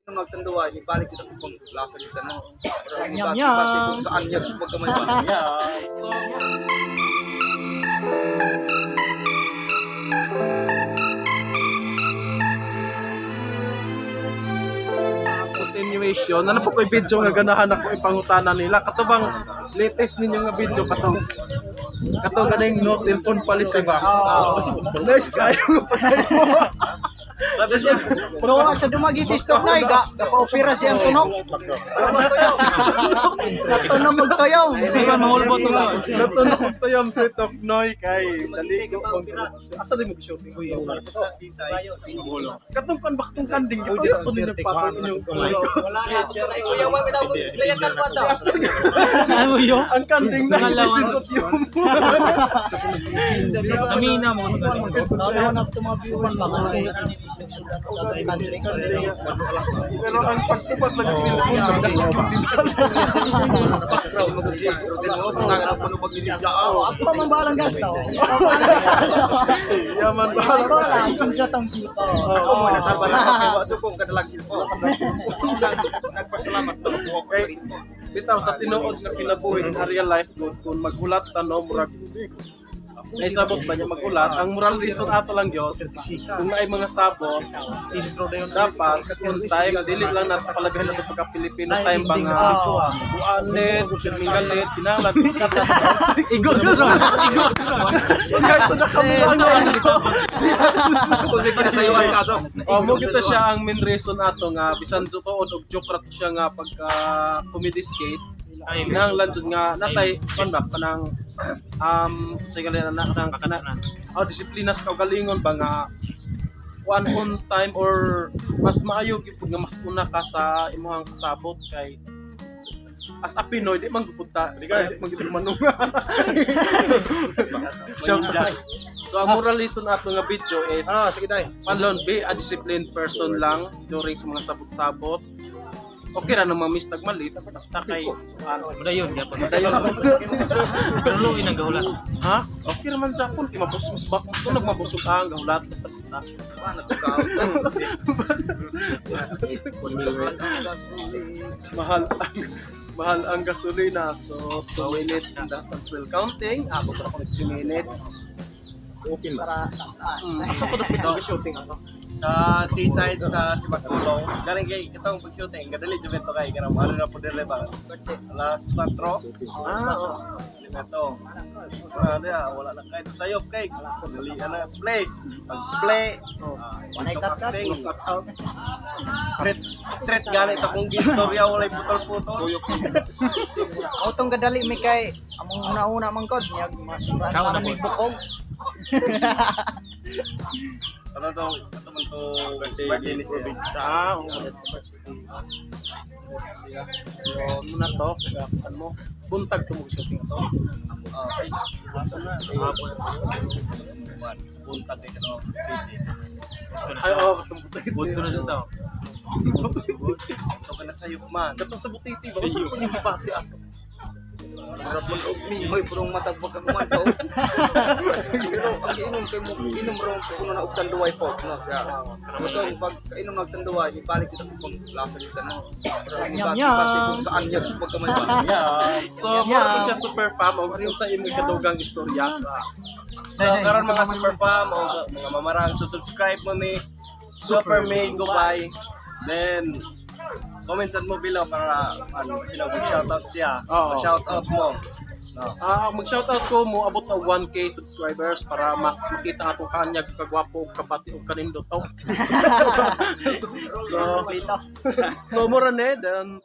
Nung nagtanduan, ibalik kita kung lasa dito na. Nyam-nyam. Kung kaanyag, huwag ka may bahay. So, continuation, ano po ko'y video nga ganahan ako ipangutana nila. Katubang latest ninyo nga video katong ganing no cellphone policy ba? Nice kayo pa kayo. Pero wala siya dumagi TikTok na, gapa-opera siyang tunok. Natunog magtayaw. Mahulbot to lang. Natunog to yung set of noy kay daligo kong asa din mo shooting ko yung katong kan baktong kanding ito ito din yung patong inyong ulo. Kuya, wala daw layak ka pa daw. Ano yun? Ang kanding na essence of humor. Amina mo. Wala na mga viewers pa. Pero ang pagtupad lang yung cellphone Ako pa man balang gasto. yaman ba? Wala, kinsa tong sipo. Ako mo, nasabar na ako. Ito kong kadalag silpo. Nagpasalamat to. Okay. Bitaw sa tinuod nga kinabuhi in real life good kung magulat ta no murag naisabot ba niya magulat ang moral reason ato lang yun kung naay mga sabot dapat kung time dili lang natin palagahin natin pagka Pilipino time ba nga buanet, mingalit, tinalan igot siya ito nakamurang Kung sige na sa'yo ang kaso. mo kita siya ang main reason ato nga bisan tuod og joke rat siya nga pagka comedy skate nang lanjud nga natay kon ba kanang sa galing na kanang disiplinas ka galingon ba nga one on time or mas maayo gyud nga mas una ka sa imong kasabot kay as a Pinoy di man gupunta di ka magiging manunga. So ang moral lesson ato nga video is Sige tayo. Manlon, be a disciplined person lang during sa mga sabot-sabot. Okay ra nang mamistag malit basta kay Madayon, yapon. dayon. Pero luin ang gahulat. Ha? Okay naman Japon kay mabus mas bak mas tunog mabusog ang gahulat basta. Paano ito ka? Mahal ang gasolina. So 2 minutes and that's until counting. Abot na ako 2 minutes. Okay Para taas-taas. Asa ko na pito shooting ato? sa seaside sa Sibagkulong. Galing kay itong pag-shooting, gadali jud to kay kanang ano na po dire ba. Alas 4. Ito. Wala na kahit sayop kay. Dali ana play. Pag-play. Wanay cut-cut. Straight ganit akong gistorya walay putol-putol. Autong gadali mi kay among una-una man kod nyag masura na mi bukog. Ano to? Ito man to ganti probinsya. So, muna to, kagapan mo. Buntag to mo shooting to. Okay. Punta dito. Ay, itong butay. Buto na dito. Ito ka na sayop man. Katong sa butiti, ba? Sa po yung pati ato. Rapon og mimoy purong matagpag ka kuman to. Pero ang inom kay mo inom ron kuno na og tanduay po no siya. Ito pag inom ng tanduay ibalik kita kung lasa dito na. Nyam-nyam. Kung kaanyag huwag ka may bahay. So, more ko siya super fam o yun sa imong kadugang istorya sa So karon mga super fam o mga mamarang subscribe mo ni Super Mango Pie. Then comment mo below para mag-shoutout siya. Oo. Shoutout mo. No. Mag-shoutout ko mo abot na 1K subscribers para mas makita atong kanyag kagwapo ug kabati ug kanindot. So, so mura ne then